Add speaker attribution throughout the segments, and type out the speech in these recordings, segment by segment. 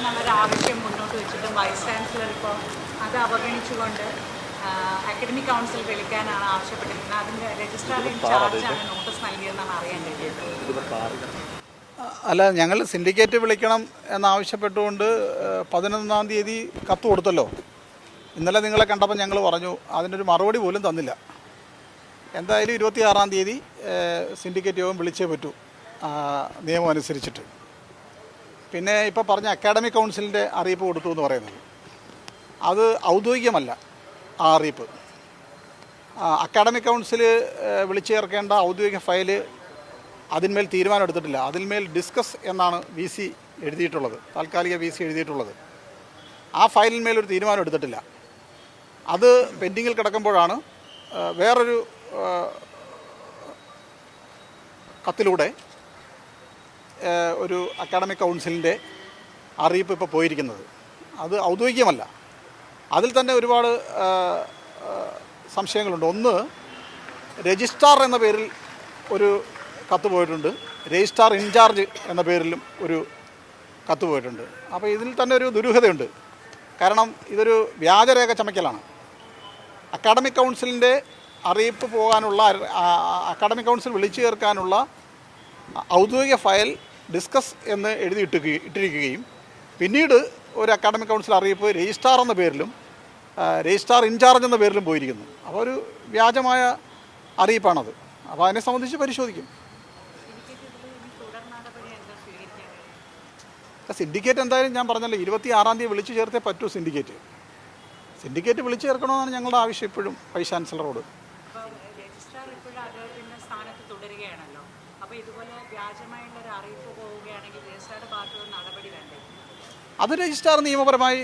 Speaker 1: എന്നുള്ളൊരു ആവശ്യം മുന്നോട്ട് വെച്ചിട്ട് വൈസ് ചാൻസലർ ഇപ്പോൾ അത് അവഗണിച്ചുകൊണ്ട് അക്കാഡമിക് കൗൺസിൽ വിളിക്കാനാണ് ആവശ്യപ്പെട്ടിരിക്കുന്നത്. അതിൻ്റെ രജിസ്ട്രാർ ഇൻചാർജാണ് നോട്ടീസ് നൽകിയതെന്നാണ് അറിയാൻ കഴിയുന്നത്.
Speaker 2: അല്ല, ഞങ്ങൾ സിൻഡിക്കേറ്റ് വിളിക്കണം എന്നാവശ്യപ്പെട്ടുകൊണ്ട് 11-ാം തീയതി കത്ത് കൊടുത്തല്ലോ. ഇന്നലെ നിങ്ങളെ കണ്ടപ്പോൾ ഞങ്ങൾ പറഞ്ഞു, അതിനൊരു മറുപടി പോലും തന്നില്ല. എന്തായാലും 26-ാം തീയതി സിൻഡിക്കേറ്റ് യോഗം വിളിച്ചേ പറ്റൂ നിയമം അനുസരിച്ചിട്ട്. പിന്നെ ഇപ്പോൾ പറഞ്ഞ അക്കാഡമിക് കൗൺസിലിൻ്റെ അറിയിപ്പ് കൊടുത്തു എന്ന് പറയുന്നത് അത് ഔദ്യോഗികമല്ല. ആ അറിയിപ്പ് അക്കാഡമിക് കൗൺസിൽ വിളിച്ചു ചേർക്കേണ്ട ഔദ്യോഗിക ഫയല് അതിന്മേൽ തീരുമാനം എടുത്തിട്ടില്ല. അതിന്മേൽ ഡിസ്കസ് എന്നാണ് VC എഴുതിയിട്ടുള്ളത്, താൽക്കാലിക VC എഴുതിയിട്ടുള്ളത്. ആ ഫയലിന്മേലൊരു തീരുമാനം എടുത്തിട്ടില്ല. അത് പെൻഡിങ്ങിൽ കിടക്കുമ്പോഴാണ് വേറൊരു കത്തിലൂടെ ഒരു അക്കാഡമിക് കൗൺസിലിൻ്റെ അറിയിപ്പ് ഇപ്പോൾ പോയിരിക്കുന്നത്. അത് ഔദ്യോഗികമല്ല. അതിൽ തന്നെ ഒരുപാട് സംശയങ്ങളുണ്ട്. ഒന്ന്, രജിസ്ട്രാർ എന്ന പേരിൽ ഒരു കത്ത് പോയിട്ടുണ്ട്, രജിസ്ട്രാർ ഇൻചാർജ് എന്ന പേരിലും ഒരു കത്ത് പോയിട്ടുണ്ട്. അപ്പോൾ ഇതിൽ തന്നെ ഒരു ദുരൂഹതയുണ്ട്. കാരണം ഇതൊരു വ്യാജരേഖ ചമയ്ക്കലാണ്. അക്കാഡമിക് കൗൺസിലിൻ്റെ അറിയിപ്പ് പോകാനുള്ള, അക്കാഡമിക് കൗൺസിൽ വിളിച്ചു ചേർക്കാനുള്ള ഔദ്യോഗിക ഫയൽ ഡിസ്കസ് എന്ന് ഇട്ടിരിക്കുകയും പിന്നീട് ഒരു അക്കാഡമിക് കൗൺസിൽ അറിയിപ്പ് രജിസ്ട്രാർ എന്ന പേരിലും രജിസ്ട്രാർ ഇൻചാർജ് എന്ന പേരിലും പോയിരിക്കുന്നു. അപ്പോൾ ഒരു വ്യാജമായ അറിയിപ്പാണത്. അപ്പോൾ അതിനെ സംബന്ധിച്ച് പരിശോധിക്കും. സിൻഡിക്കേറ്റ് എന്തായാലും ഞാൻ പറഞ്ഞല്ലോ, 26-ാം തീയതി വിളിച്ചു ചേർത്തേ പറ്റൂ. സിൻഡിക്കേറ്റ് വിളിച്ചു ചേർക്കണമെന്നാണ് ഞങ്ങളുടെ ആവശ്യം ഇപ്പോഴും വൈസ് ചാൻസലറോട്. അത് രജിസ്ട്രാർ നിയമപരമായി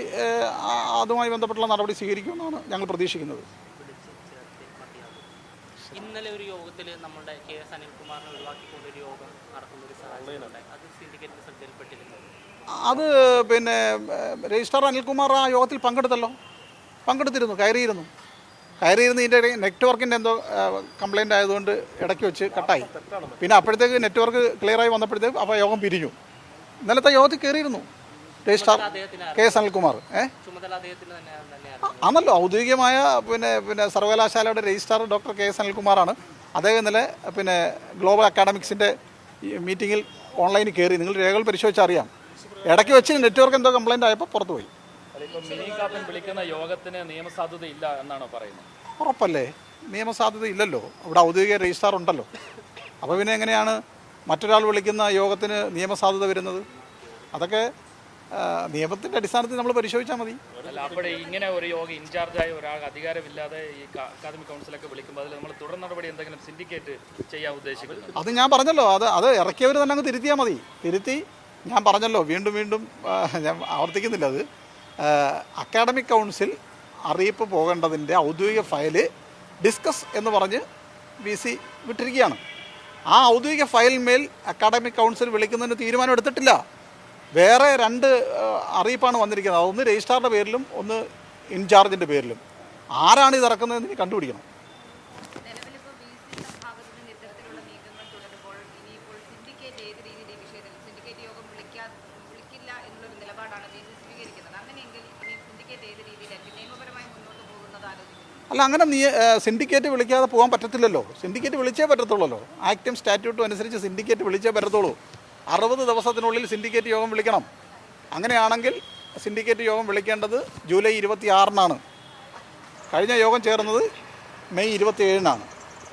Speaker 2: അതുമായി ബന്ധപ്പെട്ടുള്ള നടപടി സ്വീകരിക്കുമെന്നാണ് ഞങ്ങൾ പ്രതീക്ഷിക്കുന്നത്.
Speaker 3: ഇന്നലെ ഒരു യോഗത്തിൽ നമ്മുടെ KS അനിൽകുമാറിനെ ഒഴിവാക്കിക്കൊണ്ടൊരു യോഗം നടക്കുന്നൊരു സാഹചര്യം, അത് സിൻഡിക്കേറ്റിന്റെ ശ്രദ്ധയിൽപ്പെട്ടിരുന്നു.
Speaker 2: അത് പിന്നെ രജിസ്ട്രാർ അനിൽകുമാർ ആ യോഗത്തിൽ പങ്കെടുത്തിരുന്നു, കയറിയിരുന്നു. ഇതിൻ്റെ നെറ്റ്വർക്കിൻ്റെ എന്തോ കംപ്ലയിൻ്റ് ആയതുകൊണ്ട് ഇടയ്ക്ക് വെച്ച് കട്ടായി. പിന്നെ അപ്പോഴത്തേക്ക് നെറ്റ്വർക്ക് ക്ലിയറായി വന്നപ്പോഴത്തേക്ക് അപ്പോൾ യോഗം പിരിഞ്ഞു. ഇന്നലത്തെ യോഗത്തിൽ കയറിയിരുന്നു രജിസ്ട്രാർ KS അനിൽകുമാർ. ആണല്ലോ, ഔദ്യോഗികമായ പിന്നെ സർവകലാശാലയുടെ രജിസ്ട്രാർ ഡോക്ടർ KS അനിൽകുമാറാണ്. അദ്ദേഹം ഇന്നലെ ഗ്ലോബൽ അക്കാഡമിക്സിൻ്റെ മീറ്റിങ്ങിൽ ഓൺലൈനിൽ കയറി. നിങ്ങൾ രേഖകൾ പരിശോധിച്ചാൽ അറിയാം. ഇടയ്ക്ക് വെച്ച് നെറ്റ്വർക്ക് എന്തോ കംപ്ലയിൻ്റ് ആയപ്പോൾ പുറത്തു പോയി.
Speaker 4: വിളിക്കുന്ന യോഗത്തിന് നിയമസാധുത ഇല്ല എന്നാണോ പറയുന്നത്?
Speaker 2: ഉറപ്പല്ലേ, നിയമസാധുത ഇല്ലല്ലോ. ഇവിടെ ഔദ്യോഗിക രജിസ്ട്രാർ ഉണ്ടല്ലോ. അപ്പോൾ പിന്നെ എങ്ങനെയാണ് മറ്റൊരാൾ വിളിക്കുന്ന യോഗത്തിന് നിയമസാധുത വരുന്നത്? അതൊക്കെ നിയമത്തിൻ്റെ അടിസ്ഥാനത്തിൽ നമ്മൾ പരിശോധിച്ചാൽ മതി.
Speaker 4: അല്ല, അപ്പോൾ ഇങ്ങനെ ഒരു യോഗം ഇൻചാർജായ ഒരാൾ അധികാരമില്ലാതെ ഈ അക്കാദമിക് കൗൺസിലൊക്കെ വിളിക്കുമ്പോൾ അതിൽ നമ്മൾ തുടർ നടപടി എന്തെങ്കിലും സിൻഡിക്കേറ്റ് ചെയ്യാൻ ഉദ്ദേശിക്കുന്നത്?
Speaker 2: അത് ഞാൻ പറഞ്ഞല്ലോ, അത് ഇറക്കിയവർ തന്നെ അങ്ങ് തിരുത്തിയാൽ മതി. ഞാൻ പറഞ്ഞല്ലോ, വീണ്ടും ഞാൻ ആവർത്തിക്കുന്നില്ല. അത് അക്കാഡമിക് കൗൺസിൽ അറിയിപ്പ് പോകേണ്ടതിൻ്റെ ഔദ്യോഗിക ഫയല് ഡിസ്കസ് എന്ന് പറഞ്ഞ് VC വിട്ടിരിക്കുകയാണ്. ആ ഔദ്യോഗിക ഫയലിന്മേൽ അക്കാഡമിക് കൗൺസിൽ വിളിക്കുന്നതിന് തീരുമാനം എടുത്തിട്ടില്ല. വേറെ 2 അറിയിപ്പാണ് വന്നിരിക്കുന്നത്. ഒന്ന് രജിസ്ട്രാറിൻ്റെ പേരിലും ഒന്ന് ഇൻചാർജിൻ്റെ പേരിലും. ആരാണ് ഇത് ഇറക്കുന്നതെന്ന് ഇനി കണ്ടുപിടിക്കണം. അല്ല, അങ്ങനെ സിൻഡിക്കേറ്റ് വിളിക്കാതെ പോകാൻ പറ്റത്തില്ലല്ലോ. സിൻഡിക്കേറ്റ് വിളിച്ചേ പറ്റത്തുള്ളൂ. ആക്റ്റും സ്റ്റാറ്റ്യൂട്ടും അനുസരിച്ച് സിൻഡിക്കേറ്റ് വിളിച്ചേ പറ്റത്തുള്ളൂ. 60 ദിവസത്തിനുള്ളിൽ സിൻഡിക്കേറ്റ് യോഗം വിളിക്കണം. അങ്ങനെയാണെങ്കിൽ സിൻഡിക്കേറ്റ് യോഗം വിളിക്കേണ്ടത് ജൂലൈ 26-നാണ്. കഴിഞ്ഞ യോഗം ചേർന്നത് മെയ് 27-നാണ്.